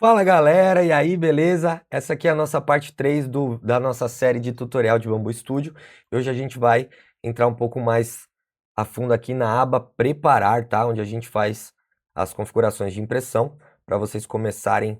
Fala galera, e aí, beleza? Essa aqui é a nossa parte 3 da nossa série de tutorial de Bambu Studio. E hoje a gente vai entrar um pouco mais a fundo aqui na aba Preparar, tá? Onde a gente faz as configurações de impressão para vocês começarem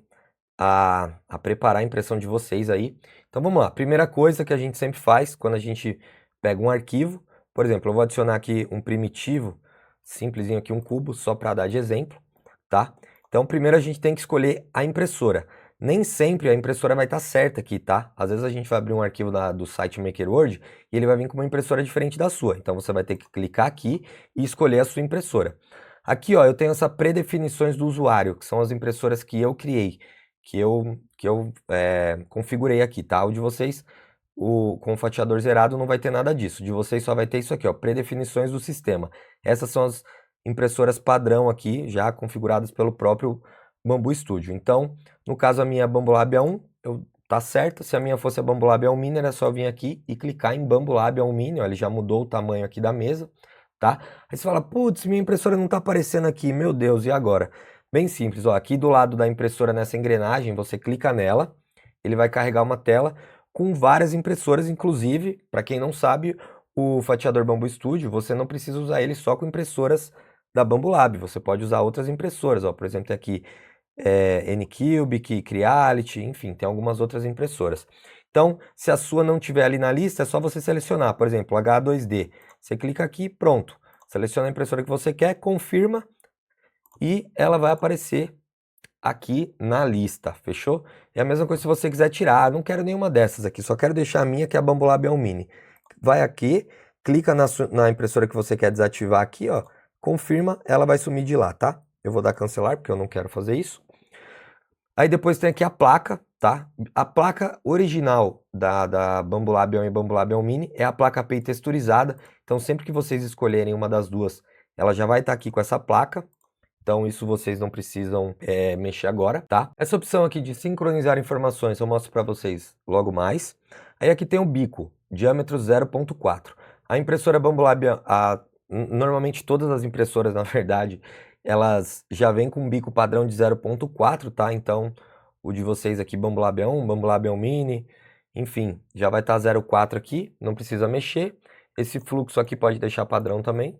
a preparar a impressão de vocês aí. Então vamos lá, primeira coisa que a gente sempre faz quando a gente pega um arquivo, por exemplo, eu vou adicionar aqui um primitivo, simplesinho aqui, um cubo, só para dar de exemplo, tá? Então primeiro a gente tem que escolher a impressora. Nem sempre a impressora vai estar certa aqui, tá? Às vezes a gente vai abrir um arquivo do site MakerWord e ele vai vir com uma impressora diferente da sua. Então você vai ter que clicar aqui e escolher a sua impressora. Aqui, ó, eu tenho essa predefinições do usuário, que são as impressoras que eu criei, que eu configurei aqui, tá? O de vocês, com o fatiador zerado, não vai ter nada disso. De vocês só vai ter isso aqui, ó, predefinições do sistema. Essas são as impressoras padrão aqui, já configuradas pelo próprio Bambu Studio. Então, no caso a minha Bambolab A1, tá certo. Se a minha fosse a Bambolab A1 Mini, era só vir aqui e clicar em Bambolab A1 Mini, ó, ele já mudou o tamanho aqui da mesa, tá? Aí você fala, putz, minha impressora não tá aparecendo aqui, meu Deus, e agora? Bem simples, ó, aqui do lado da impressora nessa engrenagem, você clica nela, ele vai carregar uma tela com várias impressoras, inclusive, para quem não sabe, o fatiador Bambu Studio, você não precisa usar ele só com impressoras da Bambolab, você pode usar outras impressoras, ó, por exemplo, tem aqui Anycubic, Creality, enfim, tem algumas outras impressoras. Então, se a sua não tiver ali na lista, é só você selecionar, por exemplo, H2D. Você clica aqui, pronto. Seleciona a impressora que você quer, confirma e ela vai aparecer aqui na lista, fechou? É a mesma coisa se você quiser tirar, não quero nenhuma dessas aqui, só quero deixar a minha que é a Bambolab A1 Mini. Vai aqui, clica na impressora que você quer desativar aqui, ó, confirma, ela vai sumir de lá, tá? Eu vou dar cancelar porque eu não quero fazer isso. Aí depois tem aqui a placa, tá? A placa original da Bambolab A1 e Bambolab A1 Mini é a placa API texturizada, então sempre que vocês escolherem uma das duas, ela já vai estar aqui com essa placa. Então isso vocês não precisam mexer agora, tá? Essa opção aqui de sincronizar informações eu mostro para vocês logo mais. Aí aqui tem o bico, diâmetro 0.4. A impressora Bambolab, normalmente todas as impressoras, na verdade, elas já vêm com um bico padrão de 0.4, tá? Então o de vocês aqui, Bambolab A1, Bambolab A1 Mini, enfim, já vai estar 0.4 aqui, não precisa mexer. Esse fluxo aqui pode deixar padrão também.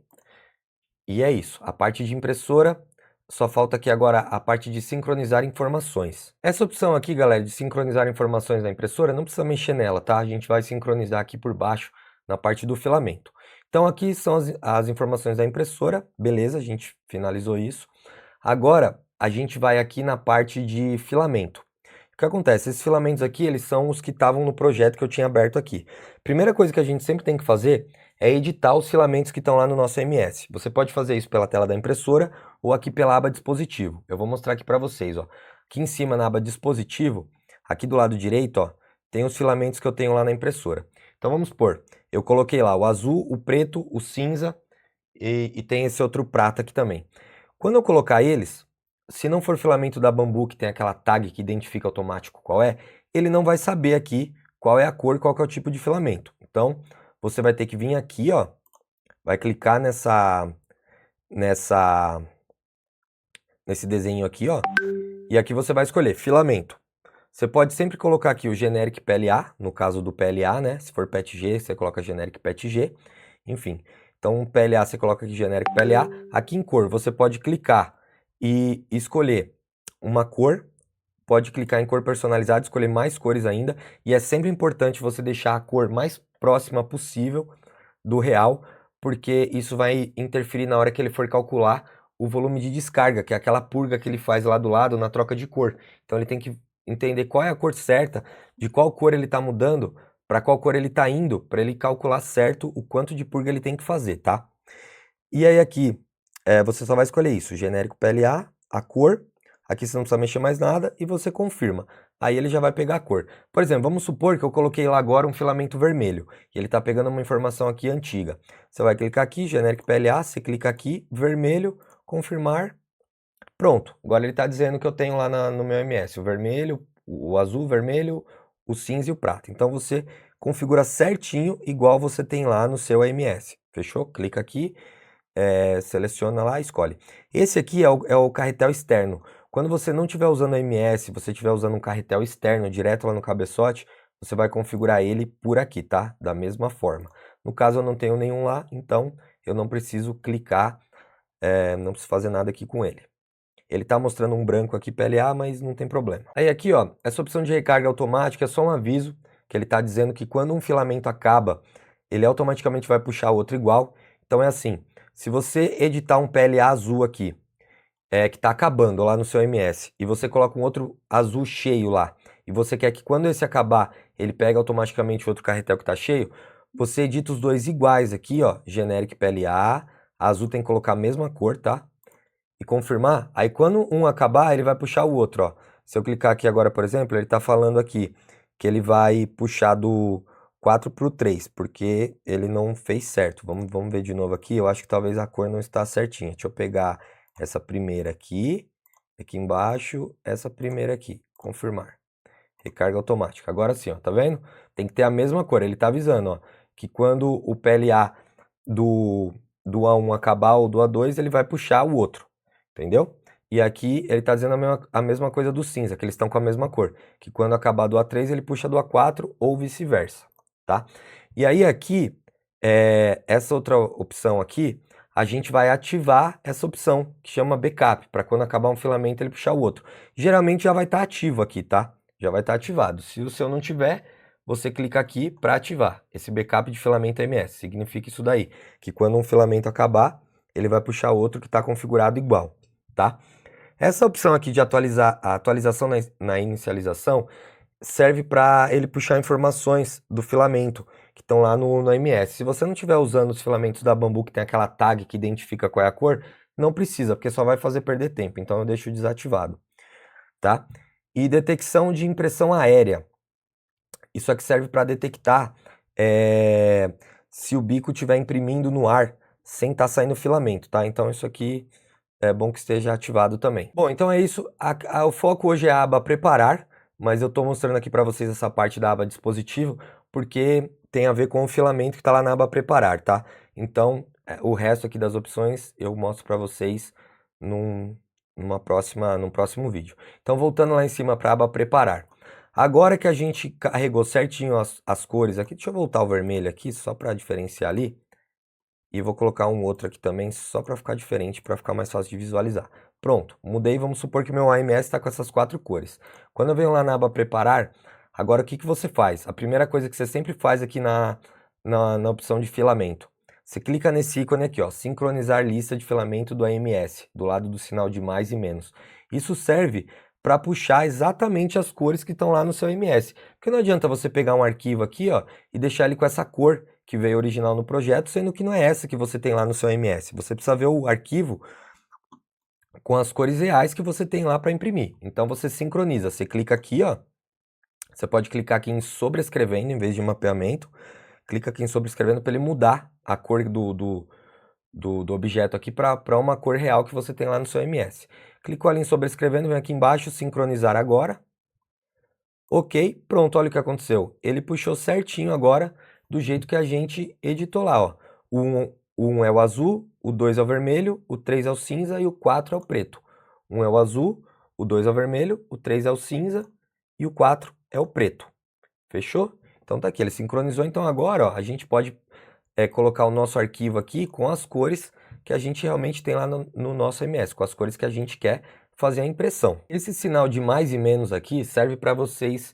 E é isso, a parte de impressora, só falta aqui agora a parte de sincronizar informações. Essa opção aqui, galera, de sincronizar informações da impressora, não precisa mexer nela, tá? A gente vai sincronizar aqui por baixo, na parte do filamento. Então aqui são as informações da impressora, beleza, a gente finalizou isso. Agora, a gente vai aqui na parte de filamento. O que acontece? Esses filamentos aqui, eles são os que estavam no projeto que eu tinha aberto aqui. Primeira coisa que a gente sempre tem que fazer é editar os filamentos que estão lá no nosso MS. Você pode fazer isso pela tela da impressora ou aqui pela aba dispositivo. Eu vou mostrar aqui para vocês, ó. Aqui em cima na aba dispositivo, aqui do lado direito, ó, tem os filamentos que eu tenho lá na impressora. Então vamos supor, eu coloquei lá o azul, o preto, o cinza e tem esse outro prata aqui também. Quando eu colocar eles, se não for filamento da Bambu, que tem aquela tag que identifica automático qual é, ele não vai saber aqui qual é a cor e qual que é o tipo de filamento. Então, você vai ter que vir aqui, ó, vai clicar nesse desenho aqui, ó, e aqui você vai escolher filamento. Você pode sempre colocar aqui o Generic PLA, no caso do PLA, né? Se for PETG, você coloca Generic PETG, enfim. Então, PLA, você coloca aqui Generic PLA. Aqui em cor, você pode clicar e escolher uma cor. Pode clicar em cor personalizada, escolher mais cores ainda. E é sempre importante você deixar a cor mais próxima possível do real, porque isso vai interferir na hora que ele for calcular o volume de descarga, que é aquela purga que ele faz lá do lado na troca de cor. Então ele tem que entender qual é a cor certa, de qual cor ele está mudando, para qual cor ele está indo, para ele calcular certo o quanto de purga ele tem que fazer, tá? E aí aqui, você só vai escolher isso, genérico PLA, a cor, aqui você não precisa mexer mais nada e você confirma. Aí ele já vai pegar a cor. Por exemplo, vamos supor que eu coloquei lá agora um filamento vermelho e ele está pegando uma informação aqui antiga. Você vai clicar aqui, genérico PLA, você clica aqui, vermelho, confirmar, pronto. Agora ele está dizendo que eu tenho lá no meu MS o vermelho, o azul, o vermelho, o cinza e o prata. Então você configura certinho igual você tem lá no seu AMS. Fechou? Clica aqui, seleciona lá, escolhe. Esse aqui é o carretel externo. Quando você não estiver usando a MS, você estiver usando um carretel externo direto lá no cabeçote, você vai configurar ele por aqui, tá? Da mesma forma. No caso eu não tenho nenhum lá, então eu não preciso clicar, não preciso fazer nada aqui com ele. Ele tá mostrando um branco aqui PLA, mas não tem problema. Aí aqui, ó, essa opção de recarga automática é só um aviso que ele tá dizendo que quando um filamento acaba, ele automaticamente vai puxar outro igual. Então é assim, se você editar um PLA azul aqui, que tá acabando lá no seu MS, e você coloca um outro azul cheio lá, e você quer que quando esse acabar, ele pega automaticamente o outro carretel que tá cheio, você edita os dois iguais aqui, ó, Generic PLA, azul tem que colocar a mesma cor, tá? E confirmar, aí quando um acabar, ele vai puxar o outro, ó. Se eu clicar aqui agora, por exemplo, ele tá falando aqui que ele vai puxar do 4 pro 3, porque ele não fez certo. Vamos ver de novo aqui, eu acho que talvez a cor não está certinha. Deixa eu pegar essa primeira aqui embaixo, essa primeira aqui, confirmar. Recarga automática. Agora sim, ó, tá vendo? Tem que ter a mesma cor, ele tá avisando, ó, que quando o PLA do A1 acabar ou do A2, ele vai puxar o outro. Entendeu? E aqui ele está dizendo a mesma coisa do cinza, que eles estão com a mesma cor. Que quando acabar do A3, ele puxa do A4 ou vice-versa, tá? E aí aqui, essa outra opção aqui, a gente vai ativar essa opção, que chama backup, para quando acabar um filamento ele puxar o outro. Geralmente já vai estar ativo aqui, tá? Já vai estar ativado. Se o seu não tiver, você clica aqui para ativar esse backup de filamento MS. Significa isso daí, que quando um filamento acabar, ele vai puxar outro que está configurado igual. Tá? Essa opção aqui de atualizar a atualização na inicialização serve para ele puxar informações do filamento que estão lá no MS. Se você não estiver usando os filamentos da Bambu que tem aquela tag que identifica qual é a cor, não precisa, porque só vai fazer perder tempo. Então eu deixo desativado, tá? E detecção de impressão aérea. Isso aqui serve para detectar se o bico estiver imprimindo no ar sem estar saindo filamento, tá? Então isso aqui é bom que esteja ativado também. Bom, então é isso. O foco hoje é a aba preparar, mas eu estou mostrando aqui para vocês essa parte da aba dispositivo, porque tem a ver com o filamento que está lá na aba preparar, tá? Então, o resto aqui das opções eu mostro para vocês num próximo vídeo. Então, voltando lá em cima para a aba preparar. Agora que a gente carregou certinho as cores aqui, deixa eu voltar o vermelho aqui, só para diferenciar ali. E vou colocar um outro aqui também, só para ficar diferente, para ficar mais fácil de visualizar. Pronto, mudei, vamos supor que meu AMS está com essas 4 cores. Quando eu venho lá na aba preparar, agora o que você faz? A primeira coisa que você sempre faz aqui na opção de filamento. Você clica nesse ícone aqui, ó, sincronizar lista de filamento do AMS, do lado do sinal de mais e menos. Isso serve para puxar exatamente as cores que estão lá no seu AMS. Porque não adianta você pegar um arquivo aqui, ó, e deixar ele com essa cor que veio original no projeto, sendo que não é essa que você tem lá no seu MS. Você precisa ver o arquivo com as cores reais que você tem lá para imprimir. Então você sincroniza, você clica aqui, ó. Você pode clicar aqui em sobrescrevendo em vez de mapeamento. Clica aqui em sobrescrevendo para ele mudar a cor do objeto aqui para uma cor real que você tem lá no seu MS. Clicou ali em sobrescrevendo, vem aqui embaixo, sincronizar agora. Ok, pronto, olha o que aconteceu. Ele puxou certinho agora do jeito que a gente editou lá, ó. O 1 é o azul, o 2 é o vermelho, o 3 é o cinza e o 4 é o preto. O 1 é o azul, o 2 é o vermelho, o 3 é o cinza e o 4 é o preto. Fechou? Então tá aqui, ele sincronizou. Então agora, ó, a gente pode colocar o nosso arquivo aqui com as cores que a gente realmente tem lá no nosso MS, com as cores que a gente quer fazer a impressão. Esse sinal de mais e menos aqui serve para vocês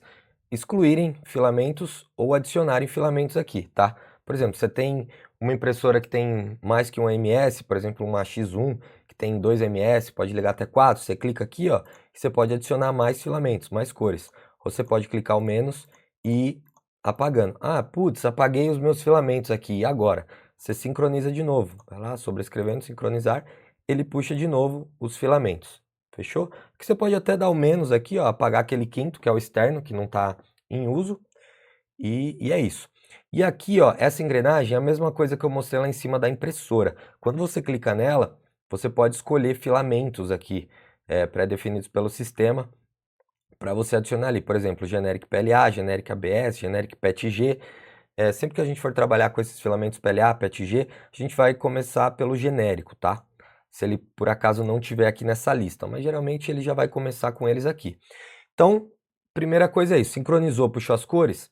excluírem filamentos ou adicionarem filamentos aqui, tá? Por exemplo, você tem uma impressora que tem mais que um MS, por exemplo, uma X1 que tem 2 MS, pode ligar até 4, você clica aqui, ó, e você pode adicionar mais filamentos, mais cores. Ou você pode clicar o menos e ir apagando. Ah, putz, apaguei os meus filamentos aqui, e agora? Você sincroniza de novo. Vai lá, sobrescrevendo, sincronizar, ele puxa de novo os filamentos. Fechou? Que você pode até dar o menos aqui, ó, apagar aquele quinto, que é o externo, que não está em uso. E é isso. E aqui, ó, essa engrenagem é a mesma coisa que eu mostrei lá em cima da impressora. Quando você clica nela, você pode escolher filamentos aqui, pré-definidos pelo sistema, para você adicionar ali. Por exemplo, Generic PLA, Generic ABS, Generic PETG. Sempre que a gente for trabalhar com esses filamentos PLA, PETG, a gente vai começar pelo genérico, tá? se ele por acaso não tiver aqui nessa lista, mas geralmente ele já vai começar com eles aqui. Então, primeira coisa é isso, sincronizou, puxou as cores.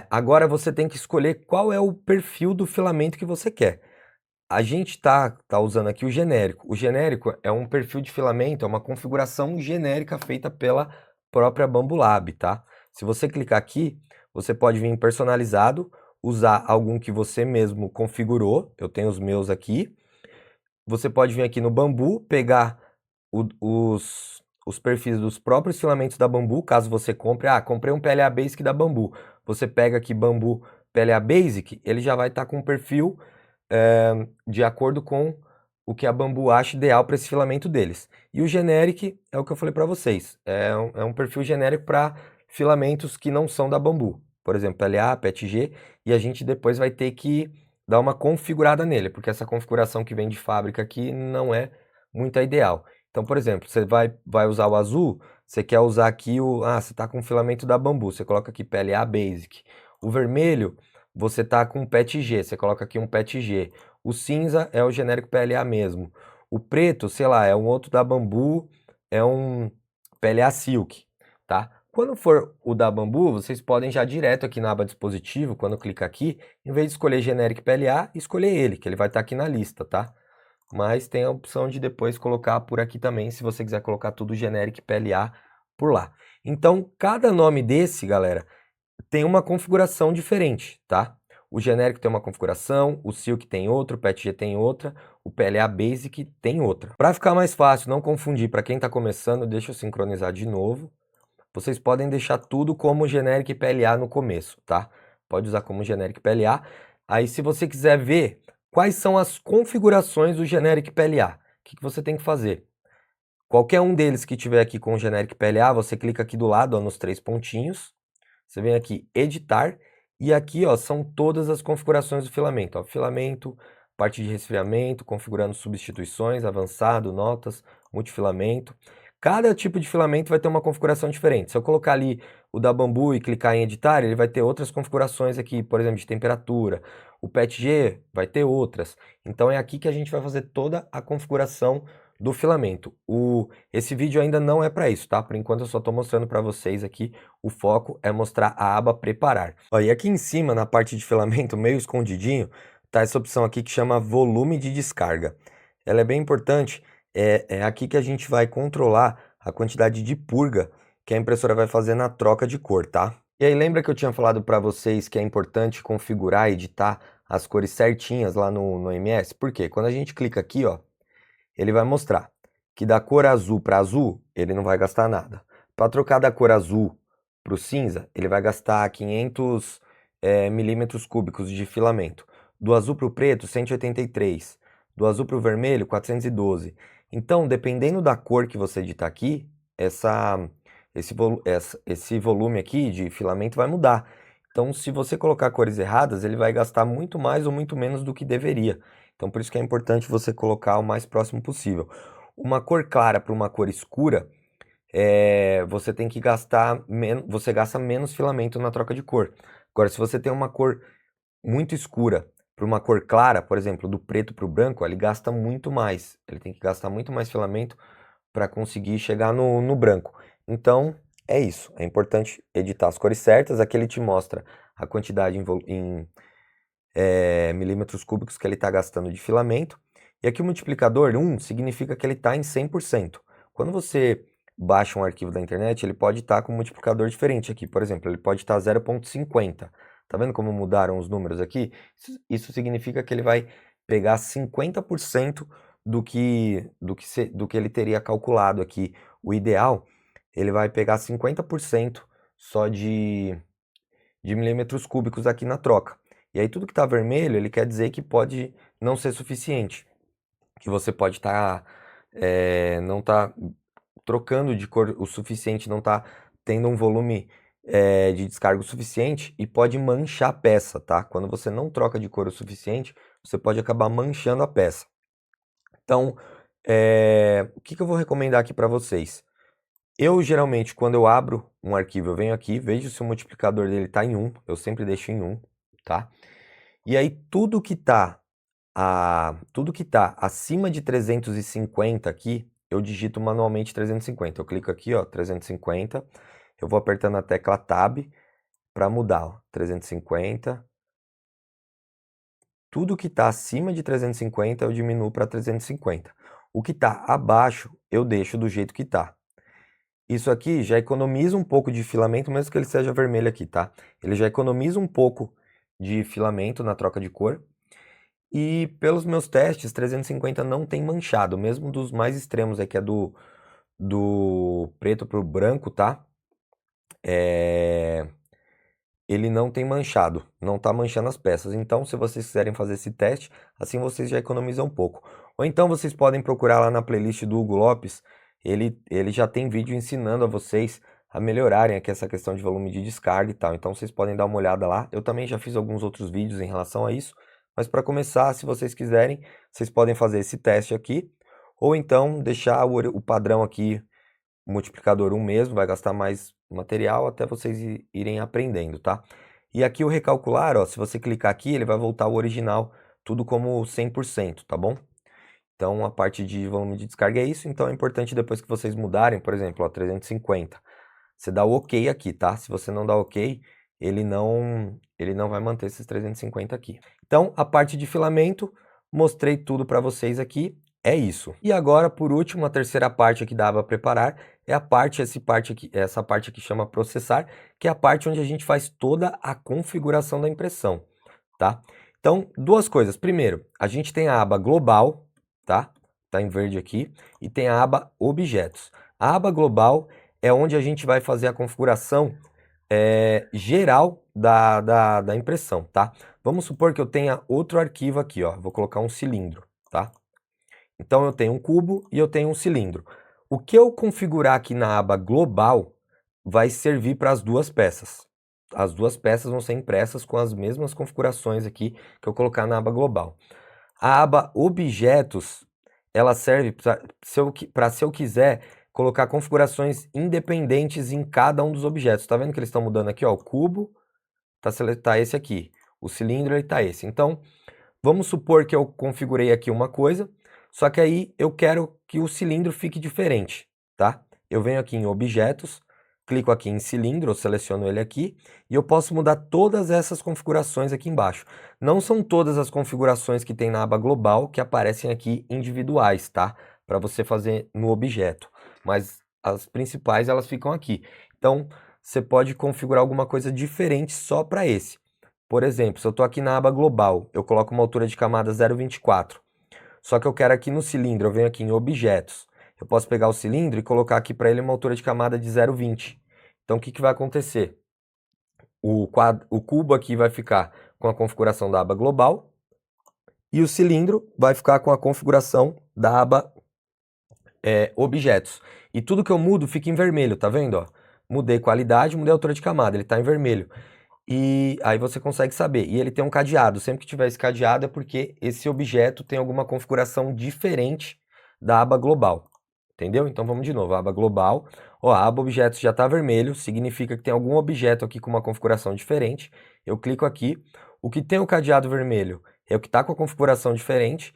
Agora você tem que escolher qual é o perfil do filamento que você quer. A gente tá usando aqui o genérico. O genérico é um perfil de filamento, é uma configuração genérica feita pela própria Bambolab, tá? Se você clicar aqui, você pode vir em personalizado, usar algum que você mesmo configurou. Eu tenho os meus aqui. Você pode vir aqui no Bambu, pegar os perfis dos próprios filamentos da Bambu, caso você compre. Comprei um PLA Basic da Bambu. Você pega aqui Bambu PLA Basic, ele já vai estar com um perfil de acordo com o que a Bambu acha ideal para esse filamento deles. E o Generic é o que eu falei para vocês, é um perfil genérico para filamentos que não são da Bambu, por exemplo, PLA, PETG, e a gente depois vai ter que dar uma configurada nele, porque essa configuração que vem de fábrica aqui não é muito a ideal. Então, por exemplo, você vai usar o azul, você quer usar aqui você está com o filamento da Bambu, você coloca aqui PLA Basic. O vermelho, você tá com PETG, você coloca aqui um PETG. O cinza é o genérico PLA mesmo. O preto, sei lá, é um outro da Bambu, é um PLA Silk, tá? Quando for o da Bambu, vocês podem já direto aqui na aba dispositivo, quando clicar aqui, em vez de escolher genérico PLA, escolher ele, que ele vai estar aqui na lista, tá? Mas tem a opção de depois colocar por aqui também, se você quiser colocar tudo genérico PLA por lá. Então, cada nome desse, galera, tem uma configuração diferente, tá? O genérico tem uma configuração, o Silk tem outra, o PETG tem outra, o PLA Basic tem outra. Para ficar mais fácil, não confundir, para quem está começando, deixa eu sincronizar de novo. Vocês podem deixar tudo como genérico PLA no começo, tá? Pode usar como genérico PLA. Aí, se você quiser ver quais são as configurações do genérico PLA, o que você tem que fazer? Qualquer um deles que tiver aqui com o genérico PLA, você clica aqui do lado, ó, nos 3 pontinhos. Você vem aqui, editar, e aqui, ó, são todas as configurações do filamento. Ó, filamento, parte de resfriamento, configurando substituições, avançado, notas, multifilamento. Cada tipo de filamento vai ter uma configuração diferente. Se eu colocar ali o da Bambu e clicar em editar, ele vai ter outras configurações aqui, por exemplo, de temperatura. O PETG vai ter outras. Então é aqui que a gente vai fazer toda a configuração do filamento. Esse vídeo ainda não é para isso, tá? Por enquanto eu só estou mostrando para vocês aqui, o foco é mostrar a aba preparar. Ó, e aqui em cima, na parte de filamento, meio escondidinho, tá essa opção aqui que chama volume de descarga. Ela é bem importante, é aqui que a gente vai controlar a quantidade de purga que a impressora vai fazer na troca de cor, tá? E aí lembra que eu tinha falado para vocês que é importante configurar e editar as cores certinhas lá no MS? Por quê? Quando a gente clica aqui, ó, ele vai mostrar que da cor azul para azul, ele não vai gastar nada. Para trocar da cor azul para o cinza, ele vai gastar 500 milímetros cúbicos de filamento. Do azul para o preto, 183. Do azul para o vermelho, 412. Então, dependendo da cor que você editar aqui, esse volume aqui de filamento vai mudar. Então, se você colocar cores erradas, ele vai gastar muito mais ou muito menos do que deveria. Então, por isso que é importante você colocar o mais próximo possível. Uma cor clara para uma cor escura, você tem que gastar menos, você gasta menos filamento na troca de cor. Agora, se você tem uma cor muito escura para uma cor clara, por exemplo, do preto para o branco, ele gasta muito mais. Ele tem que gastar muito mais filamento para conseguir chegar no branco. Então, é isso. É importante editar as cores certas. Aqui ele te mostra a quantidade em milímetros cúbicos que ele está gastando de filamento. E aqui o multiplicador 1 significa que ele está em 100%. Quando você baixa um arquivo da internet, ele pode estar com um multiplicador diferente aqui. Por exemplo, ele pode estar 0,50. Tá vendo como mudaram os números aqui? Isso significa que ele vai pegar 50% do que ele teria calculado aqui. O ideal, ele vai pegar 50% só de milímetros cúbicos aqui na troca. E aí tudo que está vermelho, ele quer dizer que pode não ser suficiente. Que você pode estar não tá trocando de cor o suficiente, não tá tendo um volume de descarga o suficiente e pode manchar a peça, tá? Quando você não troca de cor o suficiente, você pode acabar manchando a peça. Então, o que eu vou recomendar aqui para vocês? Eu, geralmente, quando eu abro um arquivo, eu venho aqui, vejo se o multiplicador dele está em 1, eu sempre deixo em 1, tá? E aí, tudo que está tudo que está acima de 350 aqui, eu digito manualmente 350. Eu clico aqui, ó, 350. Eu vou apertando a tecla Tab para mudar, ó, 350. Tudo que está acima de 350 eu diminuo para 350. O que está abaixo eu deixo do jeito que está. Isso aqui já economiza um pouco de filamento, mesmo que ele seja vermelho aqui, tá? Ele já economiza um pouco de filamento na troca de cor. E pelos meus testes, 350 não tem manchado, mesmo dos mais extremos aqui, é do preto pro branco, tá? Ele não tem manchado, não tá manchando as peças. Então, se vocês quiserem fazer esse teste, assim vocês já economizam um pouco. Ou então vocês podem procurar lá na playlist do Hugo Lopes, ele já tem vídeo ensinando a vocês a melhorarem aqui essa questão de volume de descarga e tal. Então vocês podem dar uma olhada lá. Eu também já fiz alguns outros vídeos em relação a isso. Mas para começar, se vocês quiserem, vocês podem fazer esse teste aqui. Ou então deixar o padrão aqui, o multiplicador 1 mesmo, vai gastar mais material até vocês irem aprendendo, tá? E aqui o recalcular, ó, se você clicar aqui, ele vai voltar ao original, tudo como 100%, tá bom? Então a parte de volume de descarga é isso, então é importante depois que vocês mudarem, por exemplo, ó, 350, você dá o OK aqui, tá? Se você não dá OK, ele não vai manter esses 350 aqui. Então, a parte de filamento, mostrei tudo para vocês aqui, é isso. E agora, por último, a terceira parte aqui da aba preparar é essa parte aqui chama processar, que é a parte onde a gente faz toda a configuração da impressão, tá? Então, duas coisas. Primeiro, a gente tem a aba global, tá? Tá em verde aqui, e tem a aba objetos. A aba global é onde a gente vai fazer a configuração geral da impressão, tá? Vamos supor que eu tenha outro arquivo aqui, ó. Vou colocar um cilindro, tá? Então eu tenho um cubo e eu tenho um cilindro. O que eu configurar aqui na aba global vai servir para as duas peças. As duas peças vão ser impressas com as mesmas configurações aqui que eu colocar na aba global. A aba objetos, ela serve para se eu quiser colocar configurações independentes em cada um dos objetos. Tá vendo que eles estão mudando aqui, ó? O cubo tá esse aqui. O cilindro ele tá esse. Então, vamos supor que eu configurei aqui uma coisa, só que aí eu quero que o cilindro fique diferente, tá? Eu venho aqui em objetos, clico aqui em cilindro, eu seleciono ele aqui, e eu posso mudar todas essas configurações aqui embaixo. Não são todas as configurações que tem na aba global que aparecem aqui individuais, tá? Para você fazer no objeto, mas as principais elas ficam aqui. Então, você pode configurar alguma coisa diferente só para esse. Por exemplo, se eu estou aqui na aba global, eu coloco uma altura de camada 0,24. Só que eu quero aqui no cilindro, eu venho aqui em objetos. Eu posso pegar o cilindro e colocar aqui para ele uma altura de camada de 0,20. Então o que vai acontecer? O cubo aqui vai ficar com a configuração da aba global e o cilindro vai ficar com a configuração da aba objetos. E tudo que eu mudo fica em vermelho, tá vendo? Ó? Mudei qualidade, mudei a altura de camada, ele está em vermelho. E aí você consegue saber. E ele tem um cadeado. Sempre que tiver esse cadeado é porque esse objeto tem alguma configuração diferente da aba global. Entendeu? Então vamos de novo. A aba global. Ó, a aba objetos já está vermelho. Significa que tem algum objeto aqui com uma configuração diferente. Eu clico aqui. O que tem o cadeado vermelho é o que está com a configuração diferente.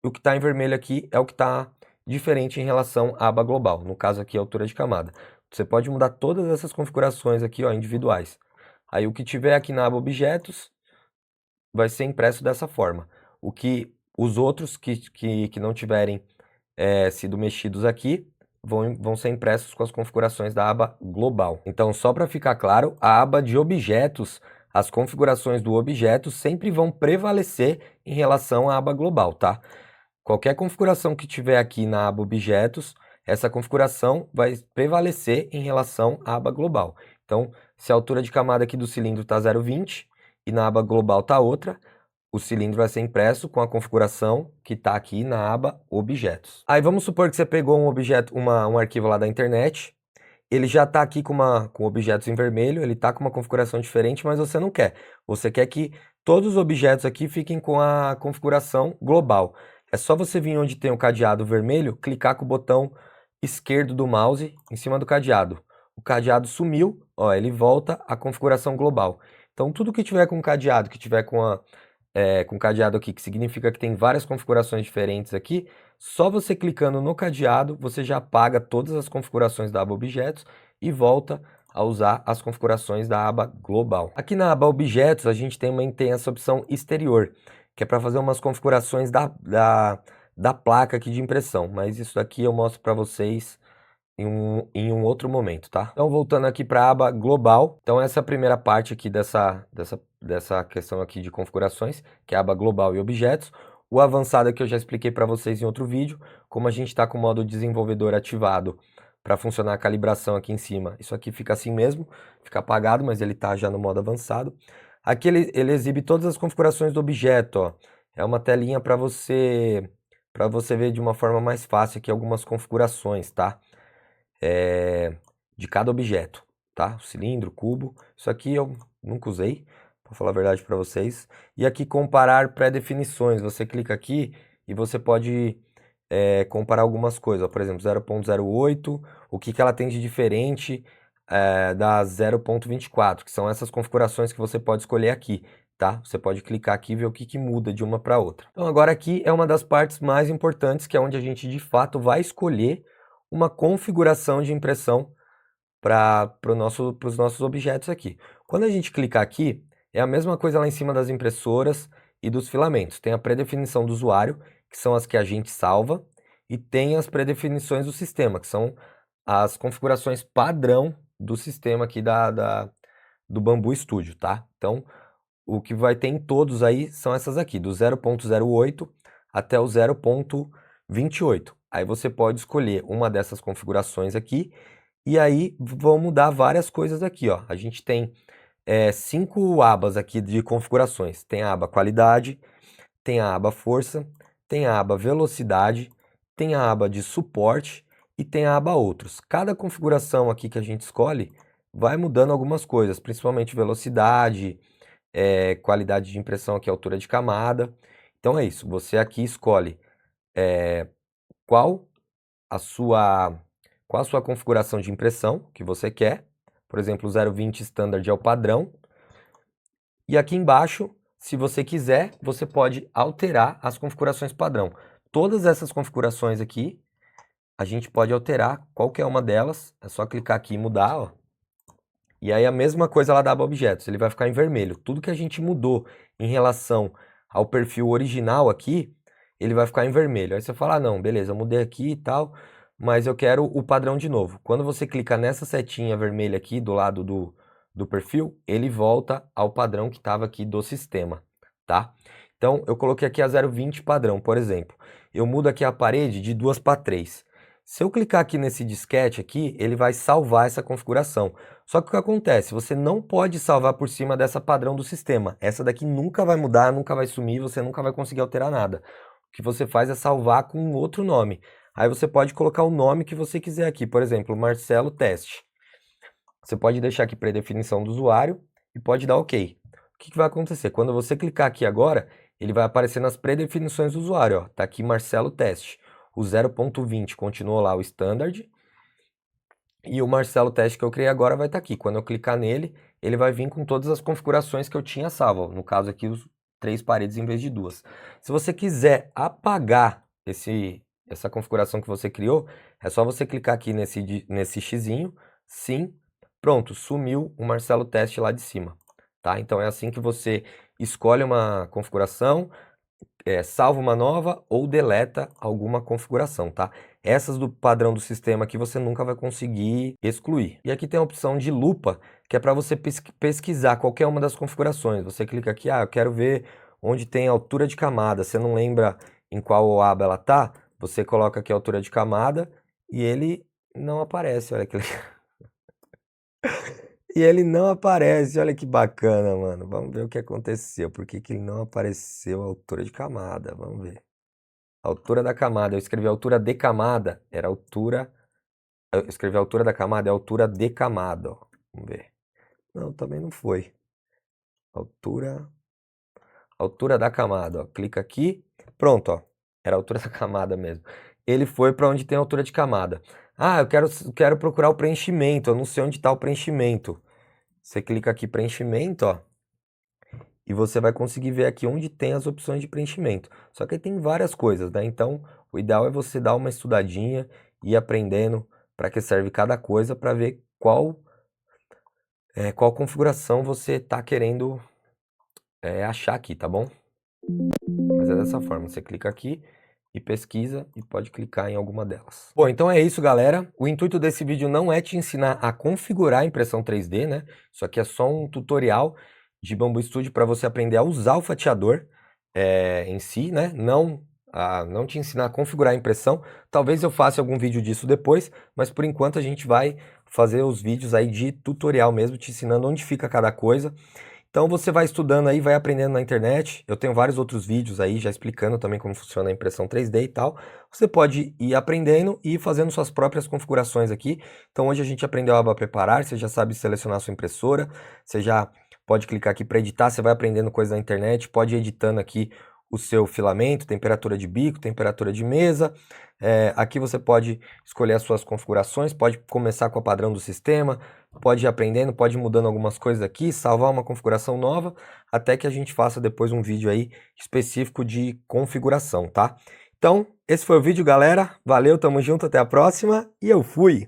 E o que está em vermelho aqui é o que está diferente em relação à aba global. No caso aqui, a altura de camada. Você pode mudar todas essas configurações aqui, ó, individuais. Aí o que tiver aqui na aba objetos vai ser impresso dessa forma. Os outros que não tiverem sido mexidos aqui vão ser impressos com as configurações da aba global. Então, só para ficar claro, a aba de objetos, as configurações do objeto sempre vão prevalecer em relação à aba global, tá? Qualquer configuração que tiver aqui na aba objetos, essa configuração vai prevalecer em relação à aba global. Então, se a altura de camada aqui do cilindro está 0,20 e na aba global está outra, o cilindro vai ser impresso com a configuração que está aqui na aba objetos. Aí vamos supor que você pegou um objeto, um arquivo lá da internet, ele já está aqui com objetos em vermelho, ele está com uma configuração diferente, mas você não quer. Você quer que todos os objetos aqui fiquem com a configuração global. É só você vir onde tem o cadeado vermelho, clicar com o botão esquerdo do mouse em cima do cadeado. O cadeado sumiu, ó, ele volta à configuração global. Então tudo que tiver com cadeado, que tiver com com cadeado aqui, que significa que tem várias configurações diferentes aqui. Só você clicando no cadeado, você já apaga todas as configurações da aba Objetos e volta a usar as configurações da aba Global. Aqui na aba Objetos, a gente também tem essa opção Exterior, que é para fazer umas configurações da placa aqui de impressão, mas isso daqui eu mostro para vocês em um outro momento, tá? Então, voltando aqui para a aba Global, então essa é a primeira parte aqui dessa questão aqui de configurações, que é a aba Global e Objetos. O avançado que eu já expliquei para vocês em outro vídeo, como a gente está com o modo desenvolvedor ativado para funcionar a calibração aqui em cima, isso aqui fica assim mesmo, fica apagado, mas ele está já no modo avançado. Aqui ele exibe todas as configurações do objeto, ó. É uma telinha para você ver de uma forma mais fácil aqui algumas configurações, tá? De cada objeto, tá? O cilindro, cubo, isso aqui eu nunca usei, para falar a verdade para vocês. E aqui comparar pré-definições, você clica aqui e você pode comparar algumas coisas, por exemplo, 0.08, o que ela tem de diferente da 0.24, que são essas configurações que você pode escolher aqui, tá? Você pode clicar aqui e ver o que muda de uma para outra. Então agora aqui é uma das partes mais importantes, que é onde a gente de fato vai escolher uma configuração de impressão para os nossos objetos aqui. Quando a gente clicar aqui, é a mesma coisa lá em cima das impressoras e dos filamentos. Tem a predefinição do usuário, que são as que a gente salva, e tem as predefinições do sistema, que são as configurações padrão do sistema aqui do Bambu Studio, tá? Então, o que vai ter em todos aí são essas aqui, do 0.08 até o 0.28. Aí você pode escolher uma dessas configurações aqui, e aí vão mudar várias coisas aqui, ó. A gente tem 5 abas aqui de configurações. Tem a aba Qualidade, tem a aba Força, tem a aba Velocidade, tem a aba de Suporte e tem a aba Outros. Cada configuração aqui que a gente escolhe vai mudando algumas coisas, principalmente velocidade, qualidade de impressão aqui, altura de camada. Então é isso, você aqui escolhe qual a sua configuração de impressão que você quer. Por exemplo, o 0.20 Standard é o padrão. E aqui embaixo, se você quiser, você pode alterar as configurações padrão. Todas essas configurações aqui, a gente pode alterar qualquer uma delas. É só clicar aqui e mudar, ó. E aí a mesma coisa lá da aba Objetos, ele vai ficar em vermelho. Tudo que a gente mudou em relação ao perfil original aqui, ele vai ficar em vermelho. Aí você fala, ah, não, beleza, eu mudei aqui e tal, mas eu quero o padrão de novo. Quando você clica nessa setinha vermelha aqui do lado do perfil, ele volta ao padrão que estava aqui do sistema, tá? Então, eu coloquei aqui a 0.20 padrão, por exemplo. Eu mudo aqui a parede de 2 para 3. Se eu clicar aqui nesse disquete aqui, ele vai salvar essa configuração. Só que o que acontece? Você não pode salvar por cima dessa padrão do sistema. Essa daqui nunca vai mudar, nunca vai sumir, você nunca vai conseguir alterar nada. O que você faz é salvar com um outro nome. Aí você pode colocar o nome que você quiser aqui, por exemplo, Marcelo Teste. Você pode deixar aqui predefinição do usuário e pode dar OK. O que vai acontecer? Quando você clicar aqui agora, ele vai aparecer nas predefinições do usuário, ó. Tá aqui Marcelo Teste. O 0.20 continuou lá o Standard. E o Marcelo Teste que eu criei agora vai estar aqui. Quando eu clicar nele, ele vai vir com todas as configurações que eu tinha salvo. No caso aqui, os 3 paredes em vez de 2. Se você quiser apagar essa configuração que você criou, é só você clicar aqui nesse xizinho. Sim, pronto, sumiu o Marcelo Teste lá de cima. Tá? Então é assim que você escolhe uma configuração, salva uma nova ou deleta alguma configuração, tá? Essas do padrão do sistema aqui você nunca vai conseguir excluir. E aqui tem a opção de lupa, que é para você pesquisar qualquer uma das configurações. Você clica aqui, eu quero ver onde tem altura de camada. Você não lembra em qual aba ela tá? Você coloca aqui a altura de camada e ele não aparece, olha que E ele não aparece, olha que bacana, mano. Vamos ver o que aconteceu. Por que ele não apareceu a altura de camada? Vamos ver. Altura da camada. Eu escrevi altura de camada. Era altura. Eu escrevi a altura da camada, é altura de camada, ó. Vamos ver. Não, também não foi. Altura. Altura da camada, ó. Clica aqui. Pronto, ó. Era a altura da camada mesmo. Ele foi para onde tem a altura de camada. Ah, eu quero procurar o preenchimento. Eu não sei onde está o preenchimento. Você clica aqui preenchimento, ó. e você vai conseguir ver aqui onde tem as opções de preenchimento. Só que aí tem várias coisas, né? Então, o ideal é você dar uma estudadinha e ir aprendendo para que serve cada coisa para ver qual configuração você está querendo achar aqui, tá bom? Mas é dessa forma, você clica aqui e pesquisa e pode clicar em alguma delas. Bom, então é isso, galera. O intuito desse vídeo não é te ensinar a configurar a impressão 3D, né? Isso aqui é só um tutorial de Bambu Studio para você aprender a usar o fatiador em si, né? Não te ensinar a configurar a impressão. Talvez eu faça algum vídeo disso depois, mas por enquanto a gente vai fazer os vídeos aí de tutorial mesmo, te ensinando onde fica cada coisa. Então você vai estudando aí, vai aprendendo na internet. Eu tenho vários outros vídeos aí já explicando também como funciona a impressão 3D e tal. Você pode ir aprendendo e ir fazendo suas próprias configurações aqui. Então hoje a gente aprendeu a aba preparar, você já sabe selecionar a sua impressora, você já pode clicar aqui para editar, você vai aprendendo coisas na internet, pode ir editando aqui o seu filamento, temperatura de bico, temperatura de mesa. Aqui você pode escolher as suas configurações, pode começar com a padrão do sistema, pode ir aprendendo, pode ir mudando algumas coisas aqui, salvar uma configuração nova, até que a gente faça depois um vídeo aí específico de configuração, tá? Então, esse foi o vídeo, galera. Valeu, tamo junto, até a próxima e eu fui!